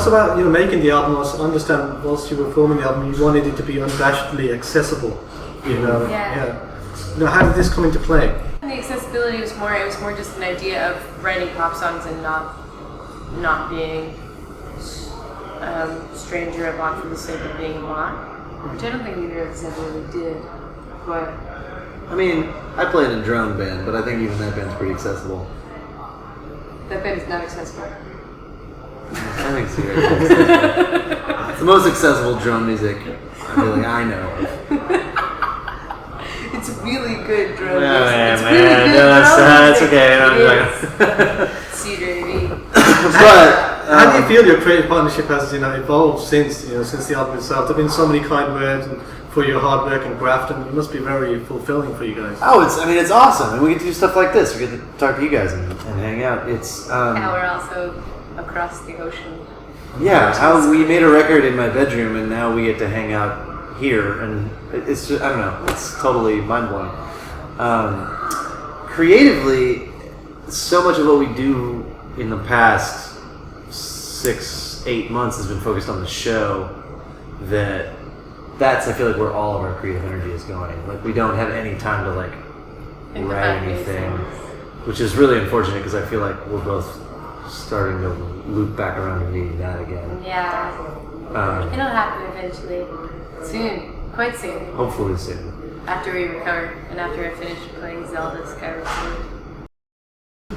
about making the album. I understand whilst you were filming the album, you wanted it to be unabashedly accessible. How did this come into play? The accessibility was more. It was more just an idea of writing pop songs and not being stranger of Bach for the sake of being Bach, which I don't think either of us ever really did. But I mean, I played in a drone band, but I think even that band's pretty accessible. That band is not accessible. I think it's very accessible. It's the most accessible drum music I feel like I know of. It's really good drum music. It's really good that's music. okay. But how do you feel your creative partnership has evolved since the album itself? There've been so many kind words for your hard work and graft, and it must be very fulfilling for you guys. Oh, it's awesome, and we get to do stuff like this. We get to talk to you guys and hang out. It's and we're also across the ocean. Yeah, how we made a record in my bedroom, and now we get to hang out here, and it's just, I don't know, it's totally mind-blowing. Creatively, so much of what we do in the past 6-8 months has been focused on the show that's I feel like where all of our creative energy is going. Like, we don't have any time to write anything, which is really unfortunate because I feel like we're both starting to loop back around to needing that again. Yeah. It'll happen eventually. Soon. Quite soon. Hopefully soon. After we recover and after I finish playing Zelda Skyward Sword.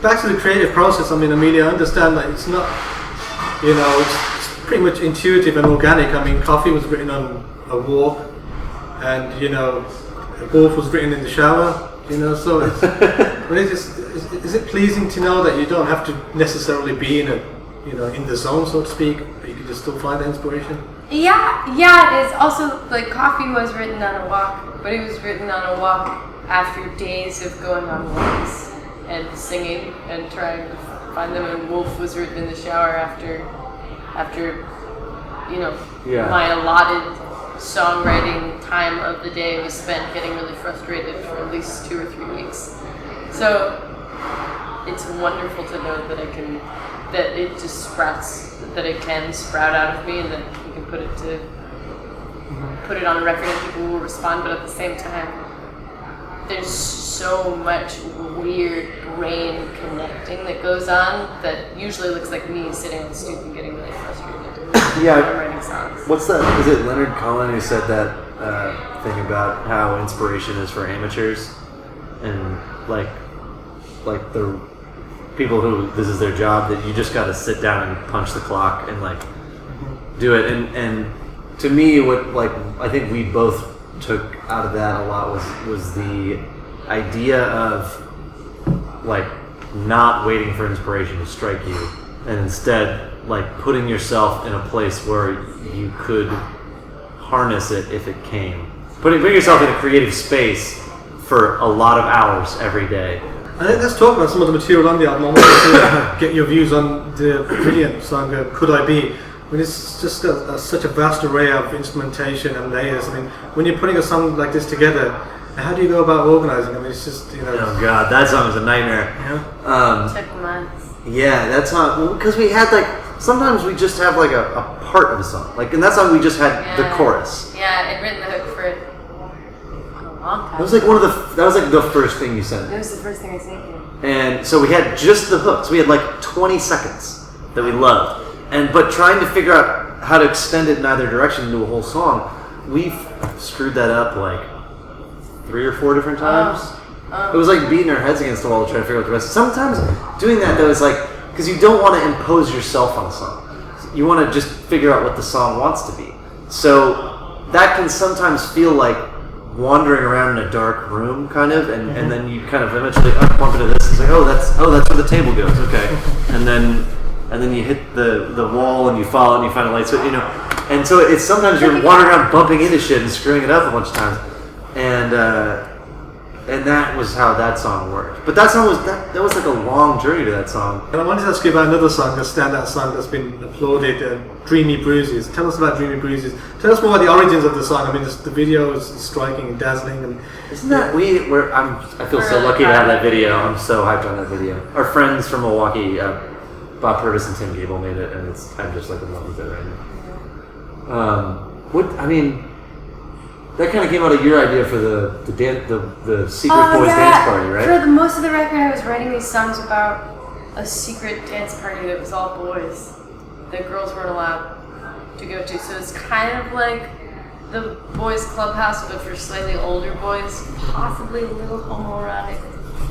Back to the creative process, Amelia, I understand that it's not, it's pretty much intuitive and organic. I mean, Coffee was written on a walk, and, Wolf was written in the shower, so it's, but is it pleasing to know that you don't have to necessarily be in the zone, so to speak, but you can just still find the inspiration? Yeah, it is. Also, Coffee was written on a walk, but it was written on a walk after days of going on walks and singing and trying to find them, and Wolf was written in the shower after my allotted songwriting time of the day was spent getting really frustrated for at least 2 or 3 weeks. So it's wonderful to know that that it just sprouts, that it can sprout out of me, and that you can put it on a record and people will respond. But at the same time, there's so much weird brain connecting that goes on that usually looks like me sitting on the stoop and getting really frustrated. Yeah, when I'm writing songs. What's that? Is it Leonard Cohen who said that thing about how inspiration is for amateurs, and like the people who this is their job, that you just got to sit down and punch the clock and do it. And to me, what I think we both took out of that a lot was the idea of not waiting for inspiration to strike you, and instead putting yourself in a place where you could harness it if it came. Putting yourself in a creative space for a lot of hours every day. Let's talk about some of the material on the album. I want to get your views on the brilliant song Could I Be. I mean, it's just got such a vast array of instrumentation and layers. I mean, when you're putting a song like this together, how do you go about organizing? I mean, it's just, Oh God, that song was a nightmare. Yeah. Took months. Yeah, that song, because we had sometimes we just have a part of a song. In that song we just had the chorus. Yeah, I'd written the hook for it a long time. That was that was the first thing you sent. It was the first thing I sent you. And so we had just the hooks. We had 20 seconds that we loved. But trying to figure out how to extend it in either direction into a whole song, we've screwed that up 3 or 4 different times. It was beating our heads against the wall to try to figure out the rest. Sometimes doing that though is because you don't want to impose yourself on a song. You want to just figure out what the song wants to be. So that can sometimes feel like wandering around in a dark room, kind of, and then you kind of eventually bump into this. It's that's where the table goes. Okay, and then you hit the wall and you fall and you find a light switch. And so it's sometimes you're wandering around bumping into shit and screwing it up a bunch of times. And that was how that song worked. But that song was that was a long journey to that song. And I wanted to ask you about another song, a standout song that's been applauded, Dreamy Bruises. Tell us about Dreamy Bruises. Tell us more about the origins of the song. I mean, the video is striking and dazzling. And isn't that I feel so lucky to have that video. I'm so hyped on that video. Our friends from Milwaukee Bob Purvis and Tim Gable made it, and I'm just like in love with it right now. That kind of came out of your idea for the secret boys dance party, right? For most of the record, I was writing these songs about a secret dance party that was all boys that girls weren't allowed to go to. So it's kind of like the boys' clubhouse, but for slightly older boys, possibly a little homoerotic.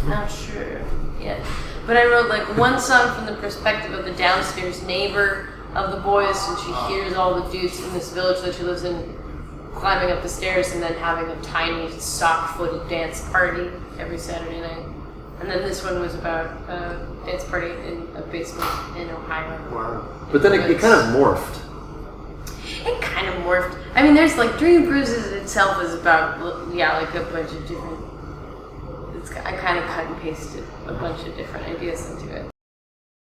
Not sure yet. But I wrote like one song from the perspective of the downstairs neighbor of the boys, and she hears all the dudes in this village that she lives in climbing up the stairs and then having a tiny sock-footed dance party every Saturday night. And then this one was about a dance party in a basement in Ohio. Wow. But then it kind of morphed. It kind of morphed. I mean, there's like Dream Bruises itself is about, like a bunch of different... I kind of cut and pasted a bunch of different ideas into it.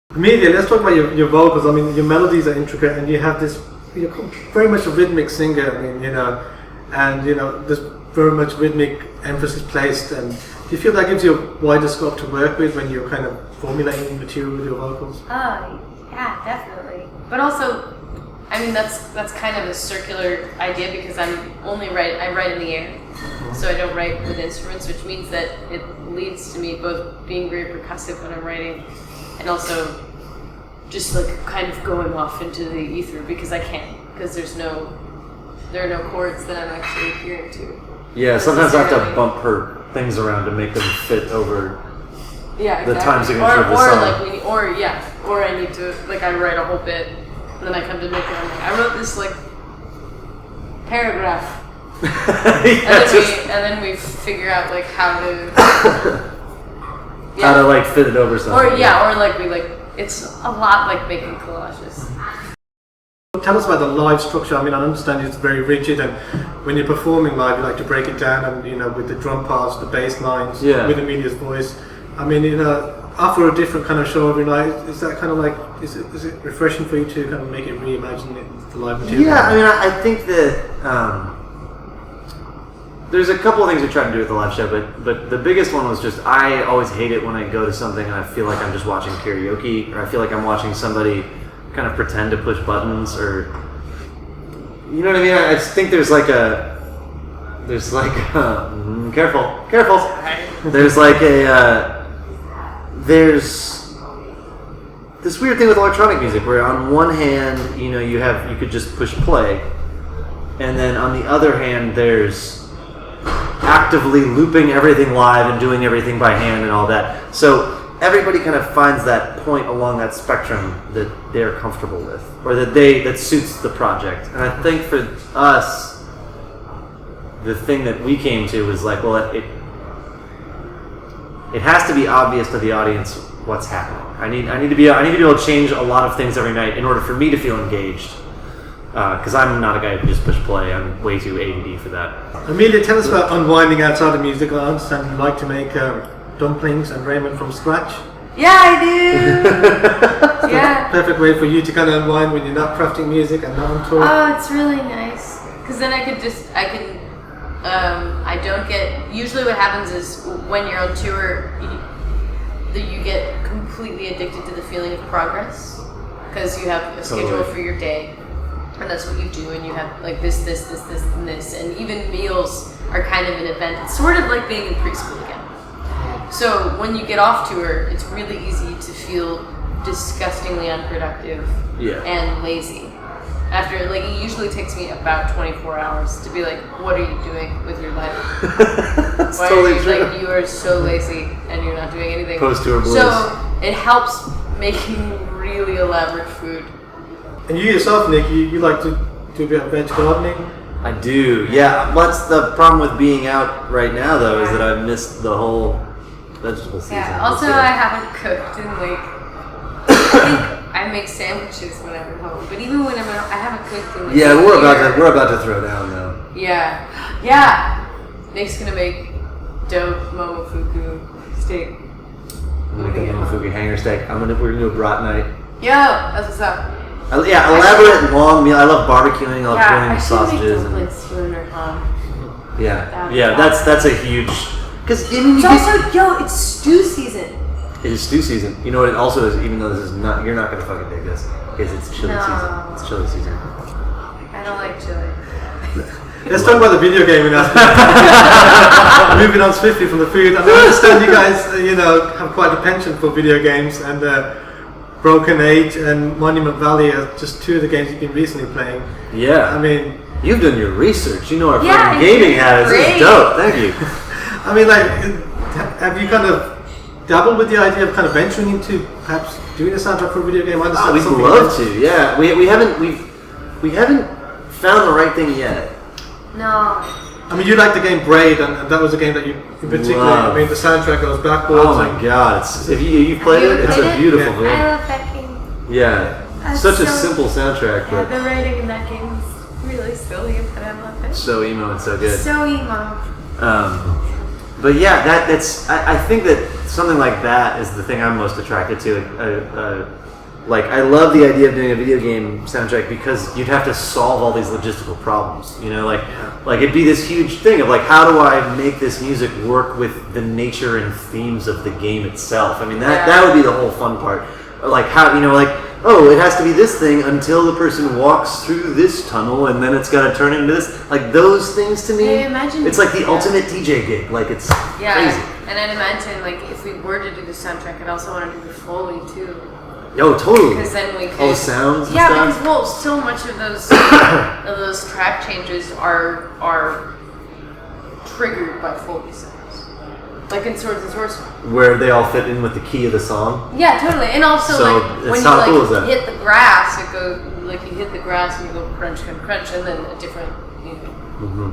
Amelia, let's talk about your vocals. I mean, your melodies are intricate, and you have this, you're very much a rhythmic singer. I mean, and there's very much rhythmic emphasis placed. And do you feel that gives you a wider scope to work with when you're kind of formulating material with your vocals? Oh, yeah, definitely. But also, I mean, that's kind of a circular idea because I write in the air. So I don't write with instruments, which means that it leads to me both being very percussive when I'm writing and also just like kind of going off into the ether because I can't, because there are no chords that I'm actually adhering to. Yeah, sometimes I have to bump her things around to make them fit over the time signature of the song. Or I need to, like, I write a whole bit and then I come to make it, I'm like, I wrote this like paragraph. And then we figure out like how to how to like fit it over something. It's a lot like making collages. Tell us about the live structure. I mean, I understand it's very rigid, and when you're performing live, you like to break it down, and with the drum parts, the bass lines, with Amelia's voice. I mean, after a different kind of show every night, is that kind of like, is it refreshing for you to kind of make it reimagine it, the live material? Yeah, I mean, I think that there's a couple of things we tried to do with the live show, but the biggest one was just I always hate it when I go to something and I feel like I'm just watching karaoke, or I feel like I'm watching somebody kind of pretend to push buttons, or you know what I mean? I just think there's this weird thing with electronic music where on one hand, you could just push play, and then on the other hand, there's actively looping everything live and doing everything by hand and all that. So everybody kind of finds that point along that spectrum that they're comfortable with, or that suits the project. And I think for us, the thing that we came to was like, well, it has to be obvious to the audience what's happening. I need to be able to change a lot of things every night in order for me to feel engaged. Because I'm not a guy who can just push play. I'm way too ADD for that. Amelia, tell us about unwinding outside of music. I understand you like to make dumplings and ramen from scratch. Yeah, I do. Yeah. Perfect way for you to kind of unwind when you're not crafting music and not on tour. Oh, it's really nice. Because then usually what happens is when you're on tour, you get completely addicted to the feeling of progress. Because you have a schedule for your day. And that's what you do, and you have like this, and this, and even meals are kind of an event. It's sort of like being in preschool again. So when you get off tour, it's really easy to feel disgustingly unproductive and lazy. After, it usually takes me about 24 hours to be like, what are you doing with your life? That's Why totally are you, you are so lazy and you're not doing anything. Post-tour blues. So it helps making really elaborate food. And you yourself, Nick, you like to do a bit of veg gardening? I do, yeah. What's the problem with being out right now, though, is that I've missed the whole vegetable season. Yeah, also I haven't cooked in I think I make sandwiches when I'm at home, but even when I haven't cooked in we're about to throw down, though. Yeah. Nick's gonna make dope momofuku steak. I'm gonna make a momofuku hanger steak. We're gonna do a brat night. Yo, that's what's up. Elaborate and long meal. I love barbecuing. I love grilling sausages. Yeah, that's a huge. Because it's also it's stew season. It is stew season. You know what it also is, even though this is not, you're not gonna fucking dig this, is it's chili season. It's chili season. I don't like chili. Let's talk about the video gaming aspect. Moving on swiftly from the food. I mean, I understand you guys, have quite a penchant for video games, and Broken Age and Monument Valley are just two of the games you've been recently playing. Yeah. I mean, you've done your research. You know our fucking gaming habits. This is dope. Thank you. I mean, like, have you kind of dabbled with the idea of kind of venturing into perhaps doing a soundtrack for a video game? Oh, we'd love to. Yeah, we haven't found the right thing yet. No. I mean, you like the game Braid, and that was a game that you in particular. Love. I mean, the soundtrack goes backwards. Oh my god! If you've played it, it's a beautiful game. I love that game. Yeah, such a simple soundtrack, but the writing in that game is really silly, but I love it. so emo and so good. So emo. But yeah, that's. I think that something like that is the thing I'm most attracted to. Like, I love the idea of doing a video game soundtrack because you'd have to solve all these logistical problems. Like it'd be this huge thing of like, how do I make this music work with the nature and themes of the game itself? I mean, that would be the whole fun part. Like how, it has to be this thing until the person walks through this tunnel, and then it's got to turn into this. Like those things to me, it's like the ultimate DJ gig. Like it's crazy. And I'd imagine like if we were to do the soundtrack, I'd also want to do the Foley too. Oh, totally. Because then we could. All the sounds. And stuff? Because so much of those track changes are triggered by Foley sounds, like in Swords and Sorcery, where they all fit in with the key of the song. Yeah, totally. And also so when you hit the grass, it goes like you hit the grass and you go crunch, crunch, crunch, and then a different. Mm-hmm.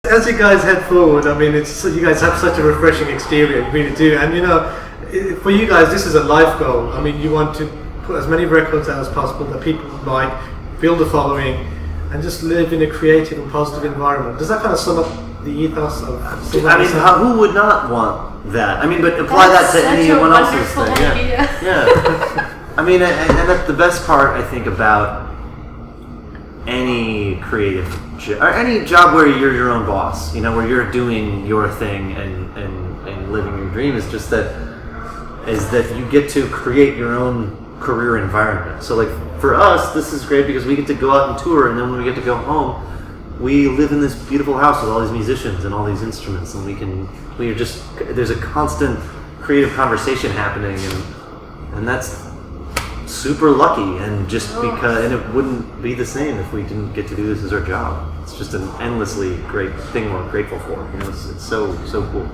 As you guys head forward, I mean, you guys have such a refreshing exterior, you really do, and for you guys, this is a life goal. I mean, you want to put as many records out as possible that people like, build a following, and just live in a creative and positive environment. Does that kind of sum up the ethos of Sylvan Esso? I mean, who would not want that? I mean, but apply that to anyone else's thing. Yeah. I mean, and that's the best part, I think, about any creative or any job where you're your own boss, where you're doing your thing and living your dream, is just that you get to create your own career environment. So like for us, this is great because we get to go out and tour, and then when we get to go home, we live in this beautiful house with all these musicians and all these instruments, and there's a constant creative conversation happening, and that's super lucky, and and it wouldn't be the same if we didn't get to do this as our job. It's just an endlessly great thing we're grateful for. It's so cool.